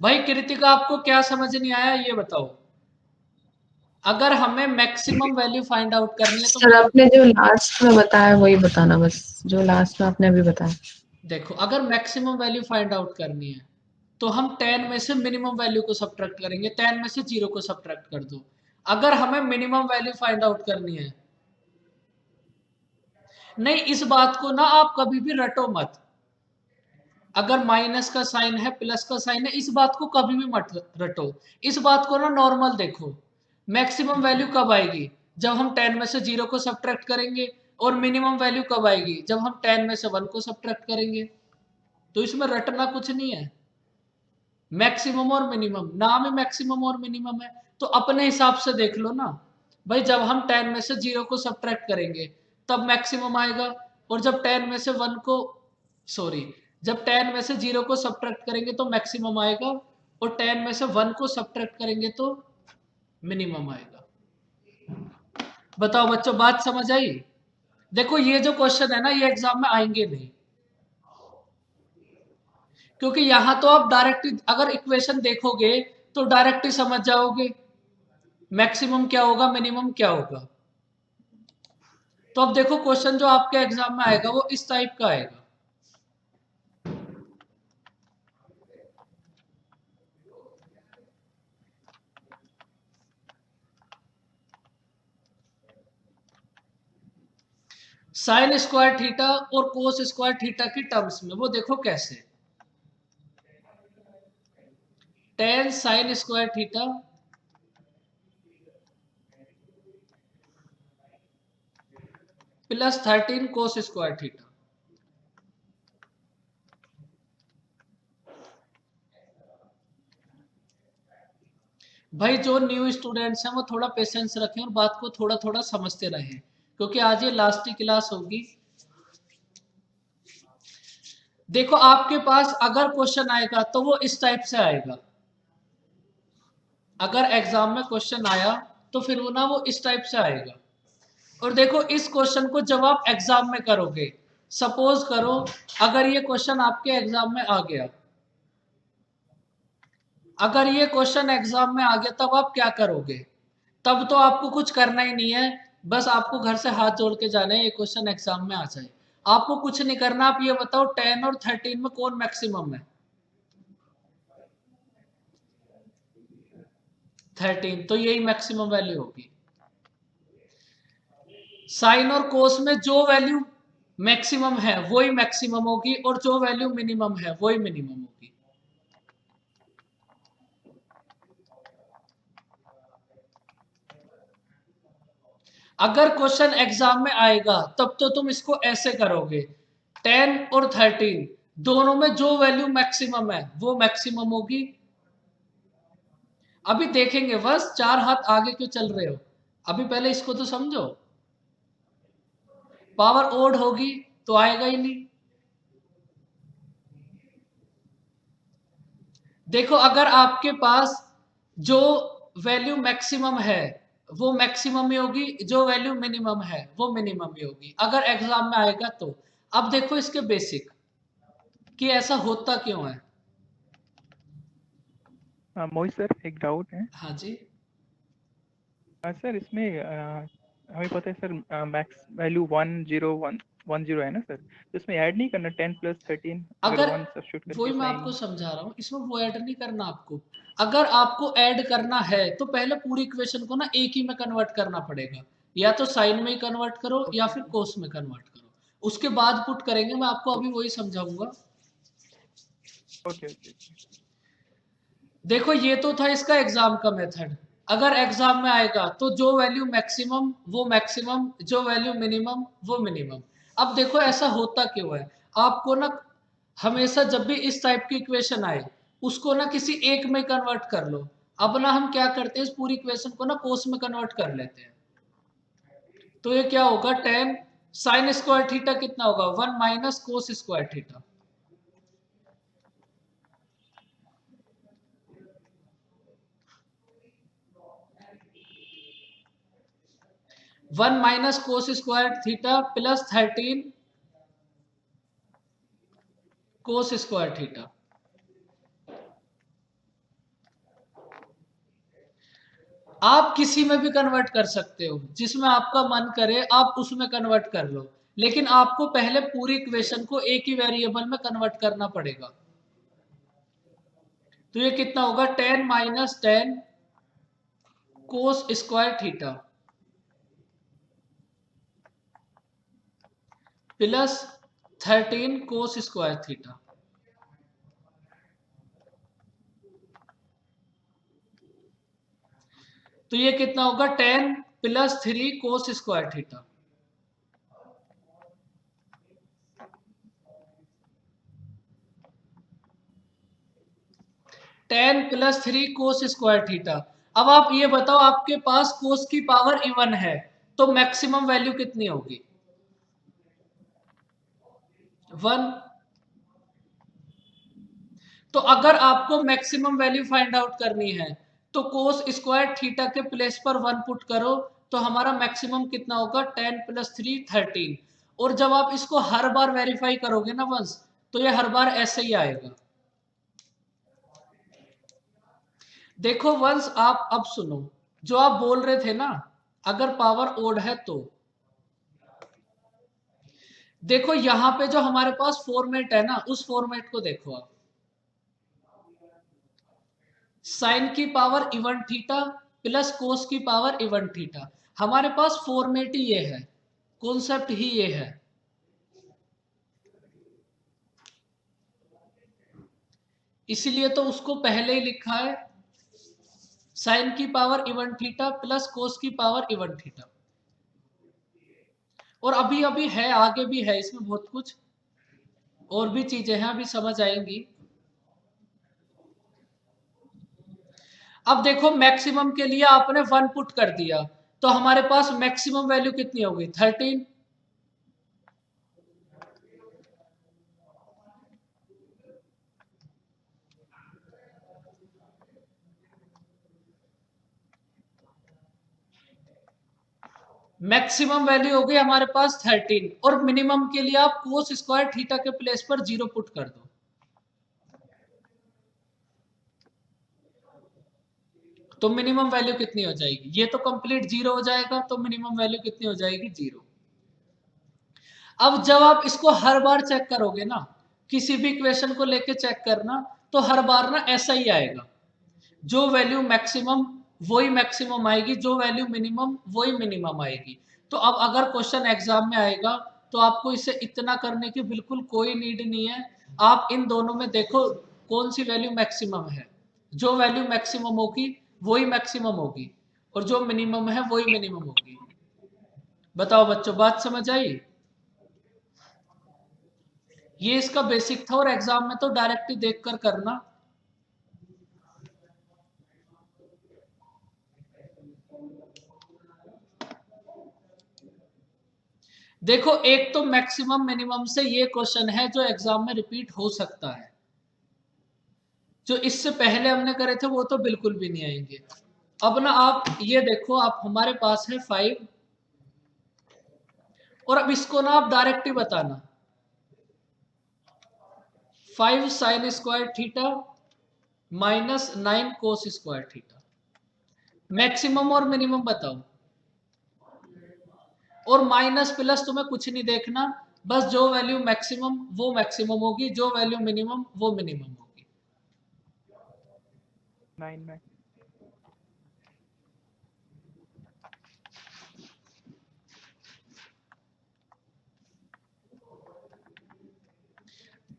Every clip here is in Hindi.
भाई कृतिका, आपको क्या समझ नहीं आया ये बताओ। अगर हमें मैक्सिमम वैल्यू फाइंड आउट करनी है तो सर आपने जो लास्ट में बताया वही बताना, बस जो लास्ट में आपने अभी बताया। देखो, अगर मैक्सिमम वैल्यू फाइंड आउट करनी है तो हम 10 में से मिनिमम वैल्यू को सब्ट्रैक्ट करेंगे। 10 में से 0 को सब्ट्रैक्ट कर दो। अगर हमें मिनिमम वैल्यू फाइंड आउट करनी है, नहीं, इस बात को ना आप कभी भी रटो मत। अगर माइनस का साइन है, प्लस का साइन है, इस बात को कभी भी मत रटो। इस बात को ना नॉर्मल देखो। मैक्सिमम वैल्यू कब आएगी? जब हम 10 में से 0 को सब्ट्रैक्ट करेंगे। और मिनिमम वैल्यू कब आएगी? जब हम 10 में से 1 को सब्ट्रैक्ट करेंगे। तो इसमें रटना कुछ नहीं है। मैक्सिमम और मिनिमम, नाम ही मैक्सिमम और मिनिमम है। तो अपने हिसाब से देख लो ना। भाई जब हम 10 में से 0 को सब्ट्रैक्ट करेंगे तब मैक्सिमम आएगा। और जब 10 में से 1 को, सॉरी, जब 10 में से 0 को सब्ट्रैक्ट करेंगे तो मैक्सिमम आएगा। और 10 में से 1 को सब्ट्रैक्ट करेंगे तो मिनिमम आएगा। बताओ बच्चों, बात समझ आई? देखो, ये जो क्वेश्चन है ना, ये एग्जाम में आएंगे नहीं। क्योंकि यहां तो आप डायरेक्ट अगर इक्वेशन देखोगे तो डायरेक्ट ही समझ जाओगे मैक्सिमम क्या होगा, मिनिमम क्या होगा। तो अब देखो, क्वेश्चन जो आपके एग्जाम में आएगा वो इस टाइप का आएगा। साइन स्क्वायर थीटा और कोस स्क्वायर थीटा की टर्म्स में वो देखो कैसे। Ten sign square theta plus 13 कोस स्क्वायर थीटा। भाई जो न्यू स्टूडेंट्स हैं वो थोड़ा पेशेंस रखें और बात को थोड़ा थोड़ा समझते रहें, क्योंकि आज ये लास्ट की क्लास होगी। देखो, आपके पास अगर क्वेश्चन आएगा तो वो इस टाइप से आएगा। अगर एग्जाम में क्वेश्चन आया तो फिर वो ना वो इस टाइप से आएगा। और देखो, इस क्वेश्चन को जब आप एग्जाम में करोगे, सपोज करो अगर ये क्वेश्चन आपके एग्जाम में आ गया, अगर ये क्वेश्चन एग्जाम में आ गया तब आप क्या करोगे? तब तो आपको कुछ करना ही नहीं है। बस आपको घर से हाथ जोड़ के जाना है, ये क्वेश्चन एग्जाम में आ जाए। आपको कुछ नहीं करना। आप ये बताओ 10 और 13 में कौन मैक्सिमम है? 13, तो यही मैक्सिमम वैल्यू होगी। साइन और कोस में जो वैल्यू मैक्सिमम है वही मैक्सिमम होगी, और जो वैल्यू मिनिमम है वही मिनिमम होगी। अगर क्वेश्चन एग्जाम में आएगा तब तो तुम इसको ऐसे करोगे। 10 और 13 दोनों में जो वैल्यू मैक्सिमम है वो मैक्सिमम होगी। अभी देखेंगे, बस चार हाथ आगे क्यों चल रहे हो? अभी पहले इसको तो समझो। पावर ओड होगी तो आएगा ही नहीं। देखो, अगर आपके पास जो वैल्यू मैक्सिमम है वो मैक्सिमम ही होगी, जो वैल्यू मिनिमम है वो मिनिमम ही होगी, अगर एग्जाम में आएगा तो। अब देखो इसके बेसिक, कि ऐसा होता क्यों है। मोहित सर, एक डाउट है। हाँ जी। सर इसमें हमें पता है सर, मैक्स वैल्यू 1 0 1 1 0 है ना सर, तो इसमें ऐड नहीं करना 10 + 13, अगर अगर 1 सब्स्टिट्यूट वही करके मैं साइन। आपको समझा रहा हूँ, इसमें वो ऐड नहीं करना आपको। अगर आपको ऐड करना है तो पहले पूरी इक्वेशन को ना एक ही में कन्वर्ट करना पड़ेगा। या तो साइन में ही कन्वर्ट करो या ओके फिर कोस में कन्वर्ट करो। उसके बाद पुट करेंगे, मैं आपको अभी वही समझाऊंगा। Okay okay. देखो, ये तो था इसका एग्जाम का मेथड। अगर एग्जाम में आएगा तो जो वैल्यू मैक्सिमम वो मैक्सिमम, जो वैल्यू मिनिमम वो मिनिमम। अब देखो ऐसा होता क्यों है। आपको ना हमेशा जब भी इस टाइप की इक्वेशन आए उसको ना किसी एक में कन्वर्ट कर लो। अब ना हम क्या करते हैं, इस पूरी इक्वेशन को ना कोस में कन्वर्ट कर लेते हैं। तो ये क्या होगा, 10 साइन स्क्वायर थीटा कितना होगा, 1 minus cos square theta. 1 minus cos square theta plus 13 कोस स्क्वायर थीटा। आप किसी में भी कन्वर्ट कर सकते हो, जिसमें आपका मन करे आप उसमें कन्वर्ट कर लो, लेकिन आपको पहले पूरी इक्वेशन को एक ही वेरिएबल में कन्वर्ट करना पड़ेगा। तो ये कितना होगा, 10 माइनस 10 कोस स्क्वायर थीटा प्लस 13 कोस स्क्वायर थीटा। तो ये कितना होगा, 10 प्लस 3 कोस स्क्वायर थीटा। टेन प्लस 3 कोस स्क्वायर थीटा। अब आप ये बताओ, आपके पास कोस की पावर इवन है तो मैक्सिमम वैल्यू कितनी होगी, 1। तो अगर आपको मैक्सिमम वैल्यू फाइंड आउट करनी है तो कोस स्क्वायर थीटा के प्लेस पर 1 पुट करो, तो हमारा मैक्सिमम कितना होगा, 10 प्लस 3 13। और जब आप इसको हर बार वेरीफाई करोगे ना वंस, तो ये हर बार ऐसे ही आएगा। देखो वंस, आप अब सुनो, जो आप बोल रहे थे ना, अगर पावर ओड है तो देखो यहां पे जो हमारे पास फॉर्मेट है ना, उस फॉर्मेट को देखो आप, साइन की पावर इवन थीटा प्लस कोस की पावर इवन थीटा। हमारे पास फॉर्मेट ही ये है, कॉन्सेप्ट ही ये है। इसलिए तो उसको पहले ही लिखा है, साइन की पावर इवन थीटा प्लस कोस की पावर इवन थीटा। और अभी अभी है, आगे भी है इसमें बहुत कुछ और भी चीजें हैं, अभी समझ आएंगी। अब देखो मैक्सिमम के लिए आपने 1 पुट कर दिया, तो हमारे पास मैक्सिमम वैल्यू कितनी होगी, 13। मैक्सिमम वैल्यू हो गई हमारे पास 13, और मिनिमम के लिए आप कोस स्क्वायर थीटा के प्लेस पर 0 पुट कर दो। तो मिनिमम वैल्यू कितनी हो जाएगी, ये तो कंप्लीट 0 हो जाएगा, तो मिनिमम वैल्यू कितनी हो जाएगी, 0। अब जब आप इसको हर बार चेक करोगे ना, किसी भी इक्वेशन को लेके चेक करना, तो हर बार ना ऐसा ही आएगा, जो वैल्यू मैक्सिमम वही मैक्सिमम आएगी, जो वैल्यू मिनिमम वही मिनिमम आएगी। तो अब अगर क्वेश्चन एग्जाम में आएगा तो आपको इसे इतना करने की बिल्कुल कोई नीड नहीं है। आप इन दोनों में देखो कौन सी वैल्यू मैक्सिमम है, जो वैल्यू मैक्सिमम होगी वही मैक्सिमम होगी, और जो मिनिमम है वही मिनिमम होगी। बताओ बच्चों, बात समझ आई? ये इसका बेसिक था, और एग्जाम में तो डायरेक्ट ही देख कर करना। देखो एक तो मैक्सिमम मिनिमम से ये क्वेश्चन है जो एग्जाम में रिपीट हो सकता है, जो इससे पहले हमने करे थे वो तो बिल्कुल भी नहीं आएंगे। अब ना आप ये देखो, आप हमारे पास है 5, और अब इसको ना आप डायरेक्ट ही बताना, 5 साइन स्क्वायर थीटा माइनस 9 कोस स्क्वायर थीटा। मैक्सिमम और मिनिमम बताओ, और माइनस प्लस तुम्हें कुछ नहीं देखना, बस जो वैल्यू मैक्सिमम वो मैक्सिमम होगी, जो वैल्यू मिनिमम वो मिनिमम होगी। 9 में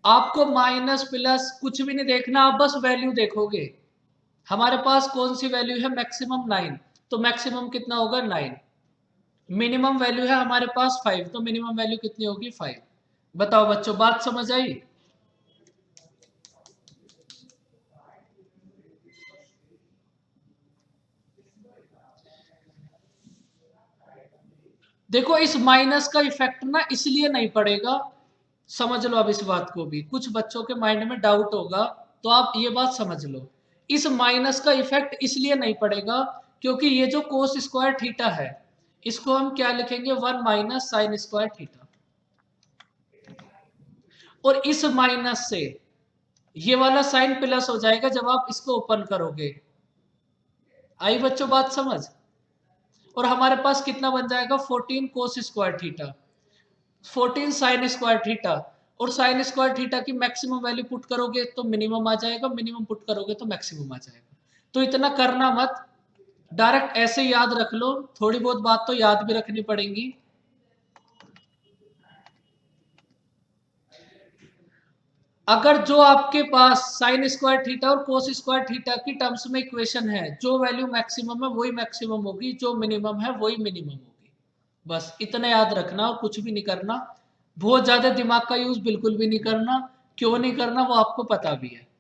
आपको माइनस प्लस कुछ भी नहीं देखना, आप बस वैल्यू देखोगे। हमारे पास कौन सी वैल्यू है, मैक्सिमम 9, तो मैक्सिमम कितना होगा, 9। मिनिमम वैल्यू है हमारे पास 5, तो मिनिमम वैल्यू कितनी होगी, 5। बताओ बच्चों, बात समझ आई? देखो इस माइनस का इफेक्ट ना इसलिए नहीं पड़ेगा, समझ लो अब इस बात को भी, कुछ बच्चों के माइंड में डाउट होगा, तो आप ये बात समझ लो, इस माइनस का इफेक्ट इसलिए नहीं पड़ेगा क्योंकि ये जो कोस स्क्वायर थीटा है, इसको हम क्या लिखेंगे, 1 माइनस साइन स्क्वायर थीटा। और इस माइनस से ये वाला साइन प्लस हो जाएगा जब आप इसको ओपन करोगे। आई बच्चों बात समझ? और हमारे पास कितना बन जाएगा 14 कोस square theta, 14 sign square theta, और साइन स्क्वायर थीटा की मैक्सिमम वैल्यू पुट करोगे तो मिनिमम आ जाएगा, मिनिमम पुट करोगे तो मैक्सिमम आ जाएगा। तो इतना करना मत, डायरेक्ट ऐसे याद रख लो, थोड़ी बहुत बात तो याद भी रखनी पड़ेगी। अगर जो आपके पास साइन स्क्वायर थीटा और कोस स्क्वायर थीटा की टर्म्स में इक्वेशन है, जो वैल्यू मैक्सिमम है वही मैक्सिमम होगी, जो मिनिमम है वही मिनिमम होगी। बस इतना याद रखना और कुछ भी नहीं करना। बहुत ज्यादा दिमाग का यूज बिल्कुल भी नहीं करना। क्यों नहीं करना वो आपको पता भी है।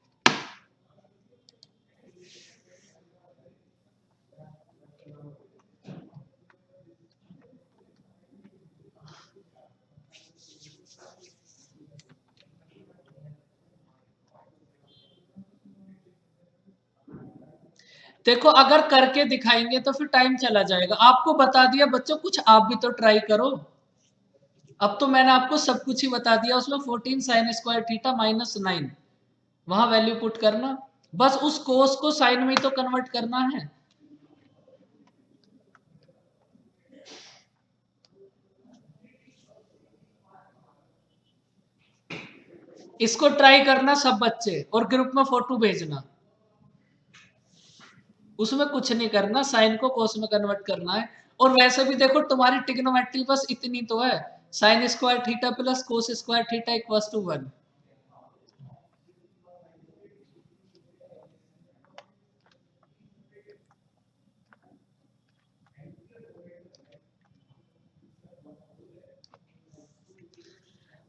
देखो अगर करके दिखाएंगे तो फिर टाइम चला जाएगा। आपको बता दिया बच्चों, कुछ आप भी तो ट्राई करो। अब तो मैंने आपको सब कुछ ही बता दिया। उसमें 14 साइन स्क्वायर थीटा -9 वहां वैल्यू पुट करना, बस उस कोस को साइन में ही तो कन्वर्ट करना है। इसको ट्राई करना सब बच्चे और ग्रुप में फोटो भेजना। उसमें कुछ नहीं करना, साइन को कोस में कन्वर्ट करना है। और वैसे भी देखो तुम्हारी ट्रिग्नोमेट्री बस इतनी तो है, sine square theta plus cos square theta equals to 1।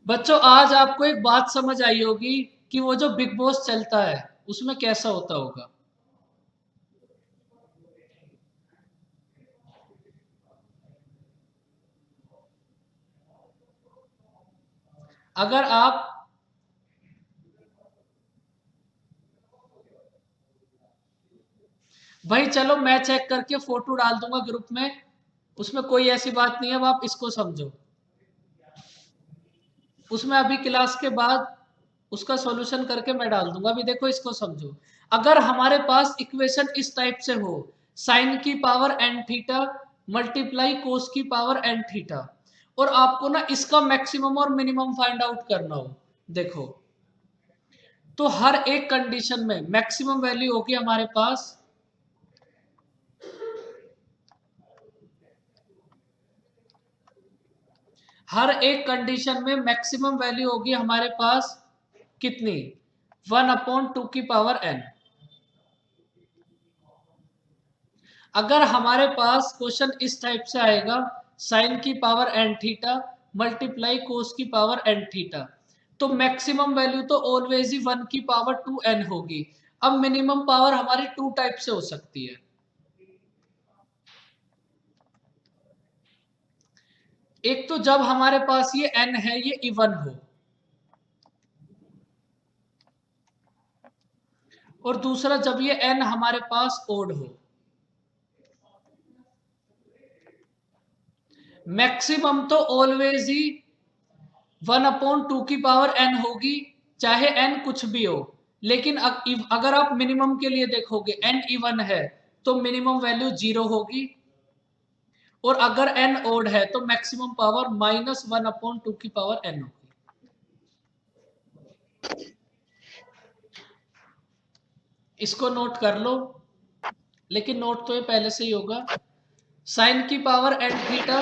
बच्चों आज आपको एक बात समझ आई होगी कि वो जो बिग बॉस चलता है उसमें कैसा होता होगा। अगर आप भाई चलो मैं चेक करके फोटो डाल दूंगा ग्रुप में, उसमें कोई ऐसी बात नहीं है। अब आप इसको समझो, उसमें अभी क्लास के बाद उसका सॉल्यूशन करके मैं डाल दूंगा। अभी देखो इसको समझो। अगर हमारे पास इक्वेशन इस टाइप से हो, साइन की power n theta multiply cos की पावर एन थीटा, और आपको ना इसका मैक्सिमम और मिनिमम फाइंड आउट करना हो, देखो तो हर एक कंडीशन में मैक्सिमम वैल्यू होगी हमारे पास, हर एक कंडीशन में मैक्सिमम वैल्यू होगी हमारे पास कितनी, 1/2 की पावर n। अगर हमारे पास क्वेश्चन इस टाइप से आएगा, साइन की power n theta multiply cos की पावर एन थीटा, तो मैक्सिमम वैल्यू तो ऑलवेज ही 1 की पावर 2n होगी। अब मिनिमम पावर हमारी 2 टाइप से हो सकती है। एक तो जब हमारे पास ये n है ये इवन हो, और दूसरा जब ये n हमारे पास ओड हो। मैक्सिमम तो ऑलवेज ही 1/2 की पावर n होगी, चाहे n कुछ भी हो। लेकिन अगर आप मिनिमम के लिए देखोगे, n इवन है तो मिनिमम वैल्यू 0 होगी, और अगर n ओड है तो मैक्सिमम पावर -1/2 की पावर n होगी। इसको नोट कर लो, लेकिन नोट तो ये पहले से ही होगा। साइन की power n theta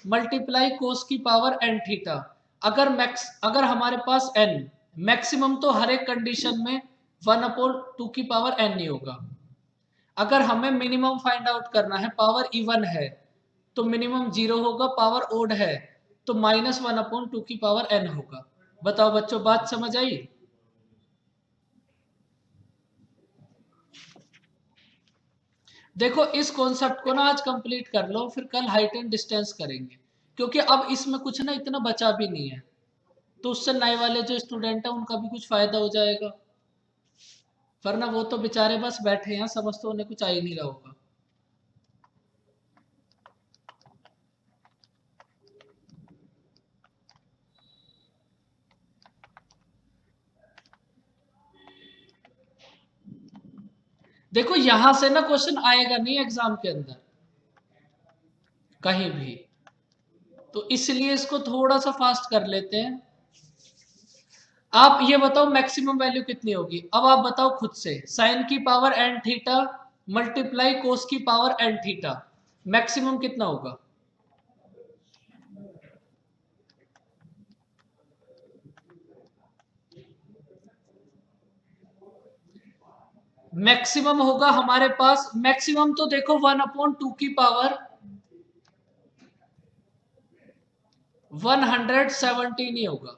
multiply cos की पावर एन थीटा, अगर हमारे पास n मैक्सिमम तो हर एक कंडीशन में 1/2 की पावर n नहीं होगा। अगर हमें मिनिमम फाइंड आउट करना है, पावर इवन है तो मिनिमम 0 होगा, पावर ओड है तो -1/2 की पावर n होगा। बताओ बच्चों बात समझ आई? देखो इस कॉन्सेप्ट को ना आज कंप्लीट कर लो, फिर कल हाइट एंड डिस्टेंस करेंगे, क्योंकि अब इसमें कुछ ना इतना बचा भी नहीं है, तो उससे नए वाले जो स्टूडेंट है उनका भी कुछ फायदा हो जाएगा। वरना वो तो बेचारे बस बैठे हैं, समझ तो उन्हें कुछ आ ही नहीं रहा होगा। देखो यहां से ना क्वेश्चन आएगा नहीं एग्जाम के अंदर कहीं भी, तो इसलिए इसको थोड़ा सा फास्ट कर लेते हैं। आप ये बताओ मैक्सिमम वैल्यू कितनी होगी। अब आप बताओ खुद से, साइन की power n theta multiply cos की पावर एन थीटा, मैक्सिमम कितना होगा? मैक्सिमम होगा हमारे पास, मैक्सिमम तो देखो 1/2 की पावर 117 ही होगा।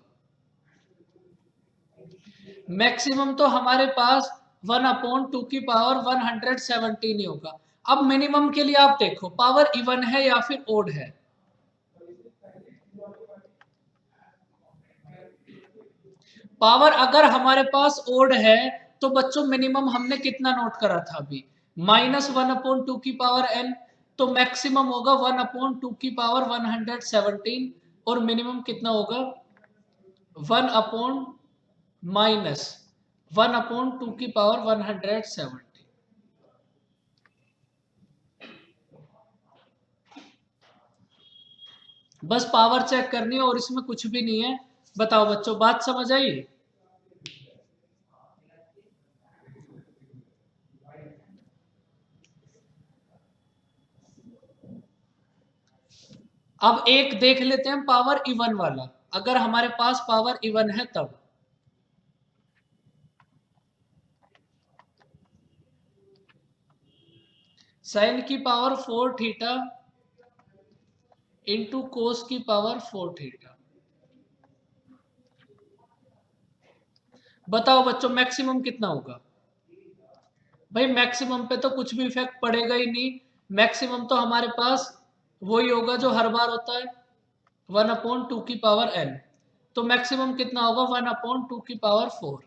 मैक्सिमम तो हमारे पास 1/2 की पावर 117 ही होगा। अब मिनिमम के लिए आप देखो पावर इवन है या फिर ओड है। पावर अगर हमारे पास ओड है तो बच्चों मिनिमम हमने कितना नोट करा था अभी, -1/2 की पावर n, तो मैक्सिमम होगा 1/2 की पावर 117 और मिनिमम कितना होगा 1/-1/2 की पावर 117। बस पावर चेक करनी है और इसमें कुछ भी नहीं है। बताओ बच्चों, बात समझ आई? अब एक देख लेते हैं पावर इवन वाला, अगर हमारे पास पावर इवन है तब। साइन की पावर 4 थीटा इंटू कोस की पावर 4 थीटा। बताओ बच्चों मैक्सिमम कितना होगा? भाई मैक्सिमम पे तो कुछ भी इफेक्ट पड़ेगा ही नहीं, मैक्सिमम तो हमारे पास वही होगा जो हर बार होता है 1/2 की पावर n, तो मैक्सिमम कितना होगा 1/2 की पावर 4।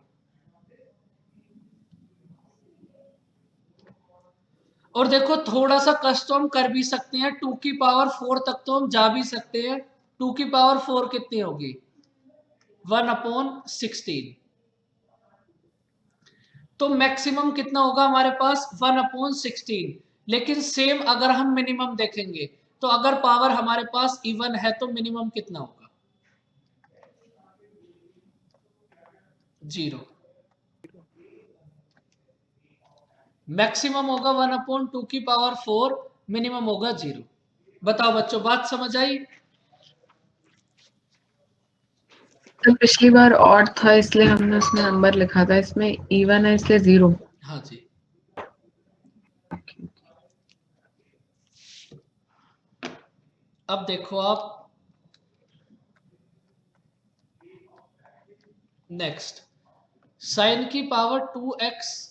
और देखो थोड़ा सा कष्ट तो हम कर भी सकते हैं, 2 की पावर 4 तक तो हम जा भी सकते हैं। 2 की पावर 4 कितनी होगी 1/16, तो मैक्सिमम कितना होगा हमारे पास 1/16। लेकिन सेम अगर हम मिनिमम देखेंगे तो अगर पावर हमारे पास इवन है तो मिनिमम कितना होगा 0। मैक्सिमम होगा 1/2 की पावर 4, मिनिमम होगा 0। बताओ बच्चों बात समझ आई? तो पिछली बार और था इसलिए हमने उसमें नंबर लिखा था, इसमें इवन है इसलिए 0। हाँ जी। अब देखो आप नेक्स्ट, साइन की पावर 2x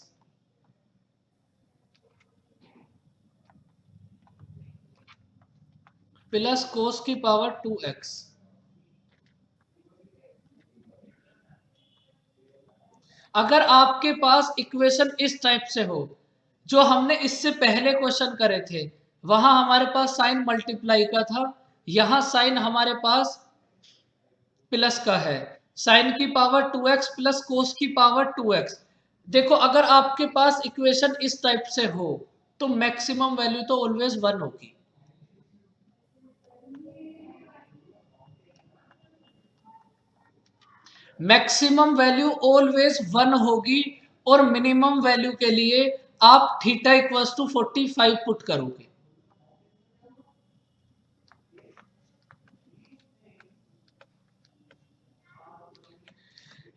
प्लस कोस की पावर 2x। अगर आपके पास इक्वेशन इस टाइप से हो, जो हमने इससे पहले क्वेश्चन करे थे, वहां हमारे पास साइन मल्टीप्लाई का था, यहां साइन हमारे पास प्लस का है, साइन की पावर 2x प्लस कोस की पावर 2x। देखो अगर आपके पास इक्वेशन इस टाइप से हो तो मैक्सिमम वैल्यू तो ऑलवेज 1 होगी। मैक्सिमम वैल्यू ऑलवेज 1 होगी और मिनिमम वैल्यू के लिए आप थीटा इक्वल्स टू 45 पुट करोगे।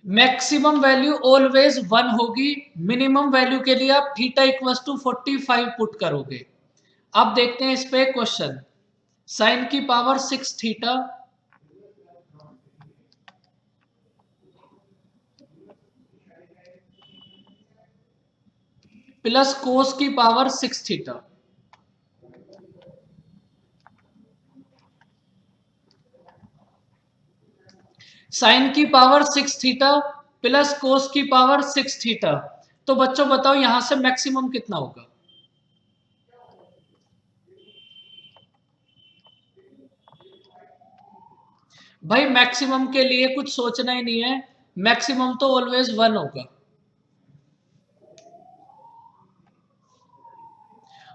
मैक्सिमम वैल्यू ऑलवेज 1 होगी, मिनिमम वैल्यू के लिए आप थीटा इक्वल्स टू 45 पुट करोगे। अब देखते हैं इस पे क्वेश्चन, साइन की पावर 6 थीटा प्लस कोस की पावर 6 थीटा। साइन की पावर 6 थीटा प्लस कोस की पावर 6 थीटा, तो बच्चों बताओ यहां से मैक्सिमम कितना होगा? भाई मैक्सिमम के लिए कुछ सोचना ही नहीं है, मैक्सिमम तो ऑलवेज 1 होगा।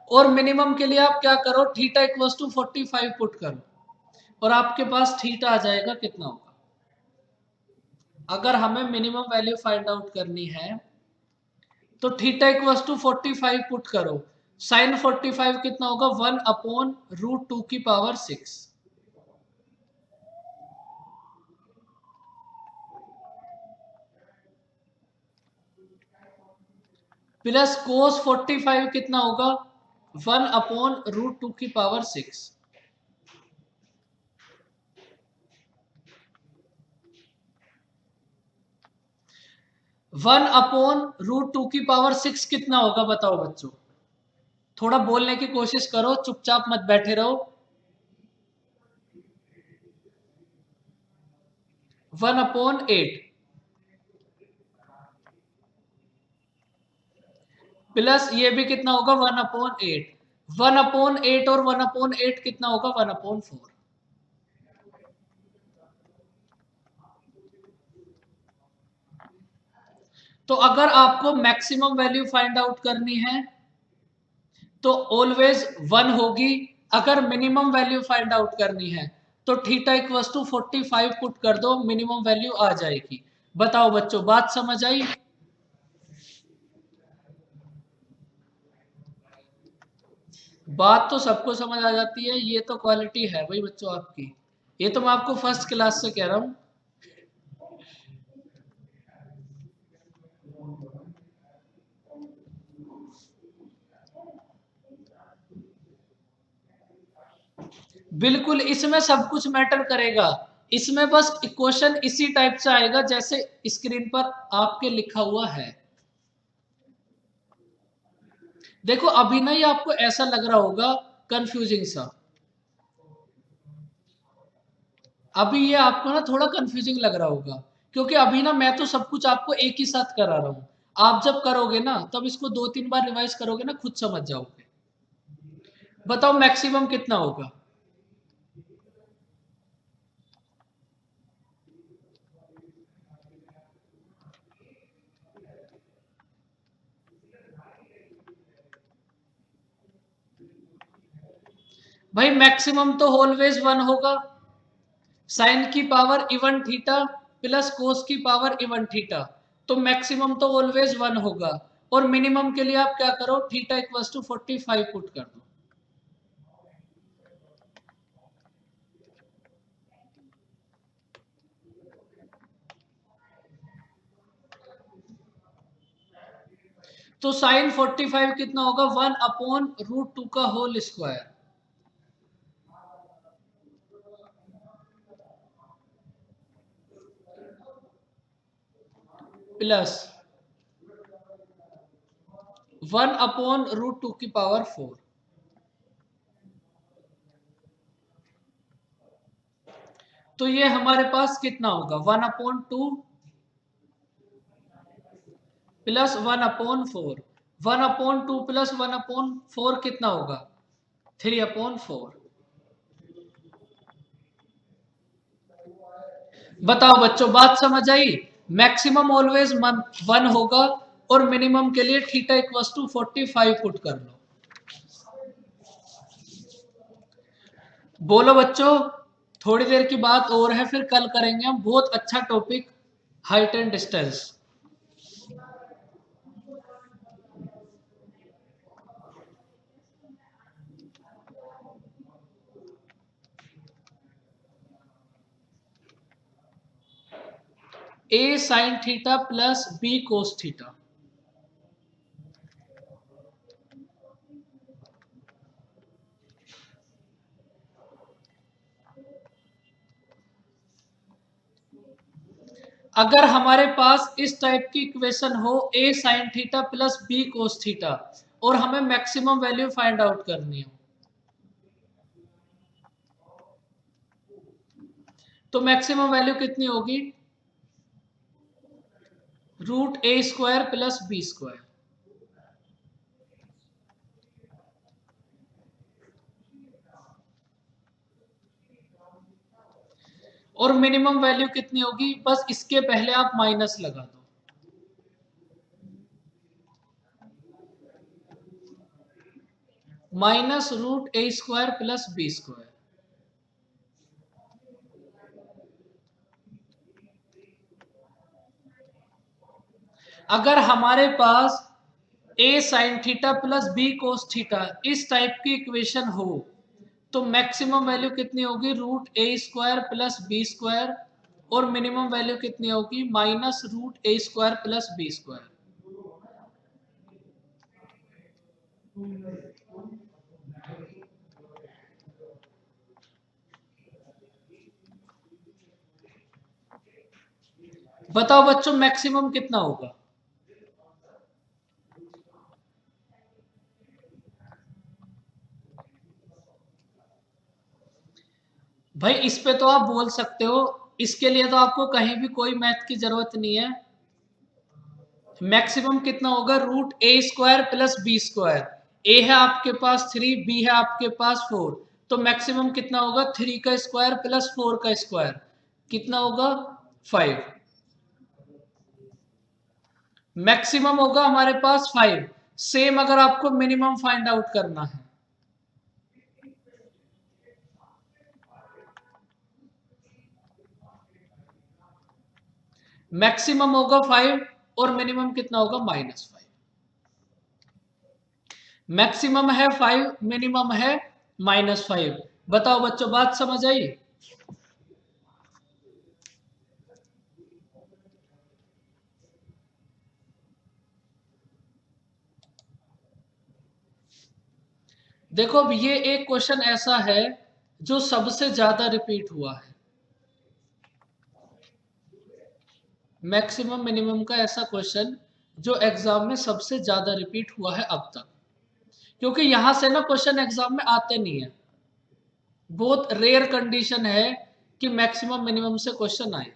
और मिनिमम के लिए आप क्या करो, थीटा इक्वल्स टू 45 पुट करो और आपके पास थीटा आ जाएगा कितना होगा। अगर हमें मिनिमम वैल्यू फाइंड आउट करनी है तो थीटा इक्वल्स टू 45 पुट करो, साइन 45 कितना होगा 1/√2 की पावर 6 प्लस कोस 45 कितना होगा 1/√2 की पावर 6। 1/√2 की पावर 6 कितना होगा बताओ बच्चों, थोड़ा बोलने की कोशिश करो, चुपचाप मत बैठे रहो। 1/8 प्लस ये भी कितना होगा 1/8, 1/8 और 1/8 कितना होगा 1/4। तो अगर आपको मैक्सिमम वैल्यू फाइंड आउट करनी है तो ऑलवेज 1 होगी, अगर मिनिमम वैल्यू फाइंड आउट करनी है तो थीटा इक्वल्स टू 45 पुट कर दो, मिनिमम वैल्यू आ जाएगी। बताओ बच्चों बात समझ आई? बात तो सबको समझ आ जाती है, ये तो क्वालिटी है भाई बच्चों आपकी, ये तो मैं आपको फर्स्ट क्लास से कह रहा हूं। बिल्कुल, इसमें सब कुछ मैटर करेगा, इसमें बस इक्वेशन इसी टाइप से आएगा जैसे स्क्रीन पर आपके लिखा हुआ है। देखो अभी ना ये आपको ऐसा लग रहा होगा कंफ्यूजिंग सा, अभी ये आपको ना थोड़ा कंफ्यूजिंग लग रहा होगा क्योंकि अभी ना मैं तो सब कुछ आपको एक ही साथ करा रहा हूं, आप जब करोगे ना तब इसको 2-3 बार रिवाइज करोगे ना खुद समझ जाओगे। बताओ मैक्सिमम कितना होगा? भाई मैक्सिमम तो ऑलवेज 1 होगा, साइन की पावर इवन थीटा प्लस कोस की पावर इवन थीटा, तो मैक्सिमम तो ऑलवेज 1 होगा। और मिनिमम के लिए आप क्या करो, थीटा इक्वल्स टू 45 पुट कर दो। तो साइन 45 कितना होगा 1/√2 का होल स्क्वायर प्लस 1/√2 की पावर 4। तो ये हमारे पास कितना होगा 1/2 प्लस 1/4, 1/2 प्लस 1/4 कितना होगा 3/4। बताओ बच्चों बात समझ आई? मैक्सिमम ऑलवेज 1 होगा और मिनिमम के लिए थीटा इक्वल्स टू 45 पुट कर लो। बोलो बच्चों, थोड़ी देर की बात और है फिर कल करेंगे हम, बहुत अच्छा topic height and distance. A sine theta plus B cos theta, अगर हमारे पास इस टाइप की इक्वेशन हो A sine theta plus B cos theta और हमें मैक्सिमम वैल्यू फाइंड आउट करनी हो तो मैक्सिमम वैल्यू कितनी होगी √a² प्लस b²। और मिनिमम वैल्यू कितनी होगी, बस इसके पहले आप माइनस लगा दो। Minus root A square plus B square. अगर हमारे पास A sine theta plus B cos theta इस टाइप की इक्वेशन हो तो मैक्सिमम वैल्यू कितनी होगी, root A square plus B square, और मिनिमम वैल्यू कितनी होगी, minus root A square plus B square. बताओ बच्चों मैक्सिमम कितना होगा। भाई इस पे तो आप बोल सकते हो, इसके लिए तो आपको कहीं भी कोई मैथ की जरूरत नहीं है। मैक्सिमम कितना होगा, root A square plus B square. ए है आपके पास 3, बी है आपके पास 4, तो मैक्सिमम कितना होगा, 3 का स्क्वायर प्लस 4 का स्क्वायर, कितना होगा 5। मैक्सिमम होगा हमारे पास 5। सेम अगर आपको मिनिमम फाइंड आउट करना है, मैक्सिमम होगा 5 और मिनिमम कितना होगा, -5। मैक्सिमम है 5, मिनिमम है -5। बताओ बच्चों बात समझ आई। देखो अब ये एक क्वेश्चन ऐसा है जो सबसे ज्यादा रिपीट हुआ है, मैक्सिमम मिनिमम का ऐसा क्वेश्चन जो एग्जाम में सबसे ज्यादा रिपीट हुआ है अब तक, क्योंकि यहां से ना क्वेश्चन एग्जाम में आते नहीं है। बहुत रेयर कंडीशन है कि मैक्सिमम मिनिमम से क्वेश्चन आए।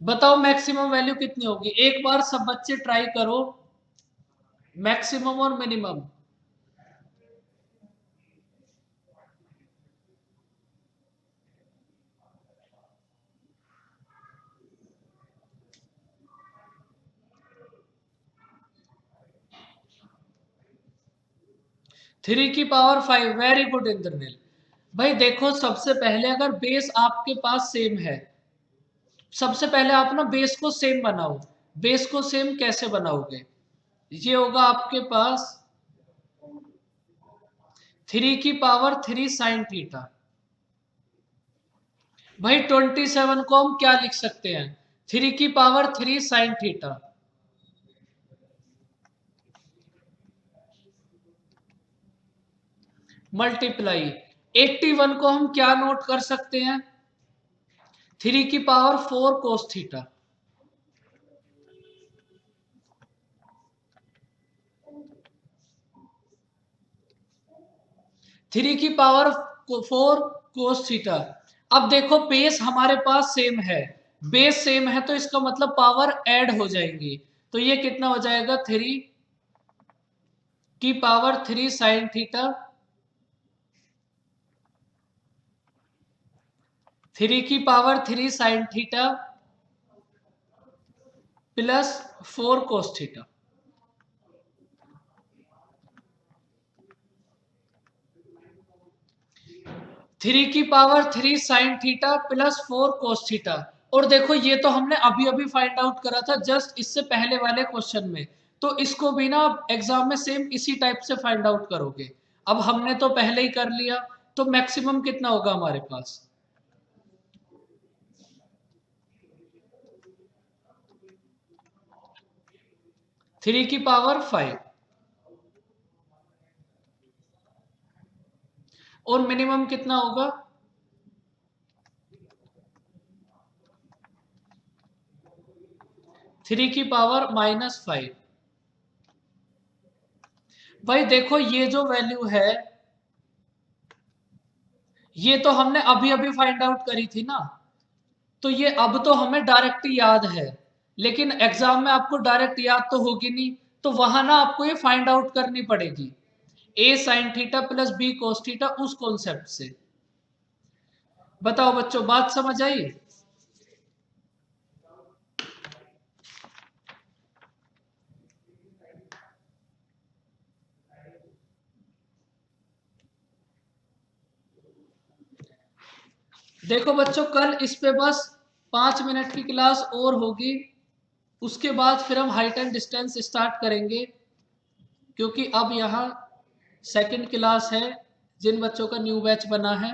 बताओ मैक्सिमम वैल्यू कितनी होगी, एक बार सब बच्चे ट्राई करो, मैक्सिमम और मिनिमम। थ्री की पावर 5, वेरी गुड इंद्रनील। भाई देखो सबसे पहले अगर बेस आपके पास सेम है, सबसे पहले आप ना बेस को सेम बनाओ। बेस को सेम कैसे बनाओगे, ये होगा आपके पास 3 की पावर 3 साइन थीटा। भाई 27 को हम क्या लिख सकते हैं, 3 की पावर 3 साइन थीटा, मल्टीप्लाई 81 को हम क्या नोट कर सकते हैं, 3 की पावर 4 कोस थीटा। थ्री की पावर 4 कोस थीटा। अब देखो बेस हमारे पास सेम है, बेस सेम है तो इसका मतलब पावर ऐड हो जाएंगी, तो ये कितना हो जाएगा, 3 की पावर 3 साइन थीटा, 3 की power 3 sine theta plus 4 cos theta. Three की power 3 sine theta plus 4 cos theta. और देखो ये तो हमने अभी अभी फाइंड आउट करा था जस्ट इससे पहले वाले क्वेश्चन में, तो इसको भी ना एग्जाम में सेम इसी टाइप से फाइंड आउट करोगे। अब हमने तो पहले ही कर लिया, तो मैक्सिमम कितना होगा हमारे पास, थ्री की पावर 5, और मिनिमम कितना होगा, थ्री की पावर -5। भाई देखो ये जो वैल्यू है ये तो हमने अभी अभी फाइंड आउट करी थी ना, तो ये अब तो हमें डायरेक्ट याद है, लेकिन एग्जाम में आपको डायरेक्ट याद तो होगी नहीं, तो वहां ना आपको ये फाइंड आउट करनी पड़ेगी। A sine theta plus B cos theta उस कॉन्सेप्ट से। बताओ बच्चों, बात समझ आई? देखो बच्चों, कल इस पे बस 5 मिनट की क्लास और होगी, उसके बाद फिर हम हाइट एंड डिस्टेंस स्टार्ट करेंगे, क्योंकि अब यहाँ सेकंड क्लास है जिन बच्चों का न्यू बैच बना है।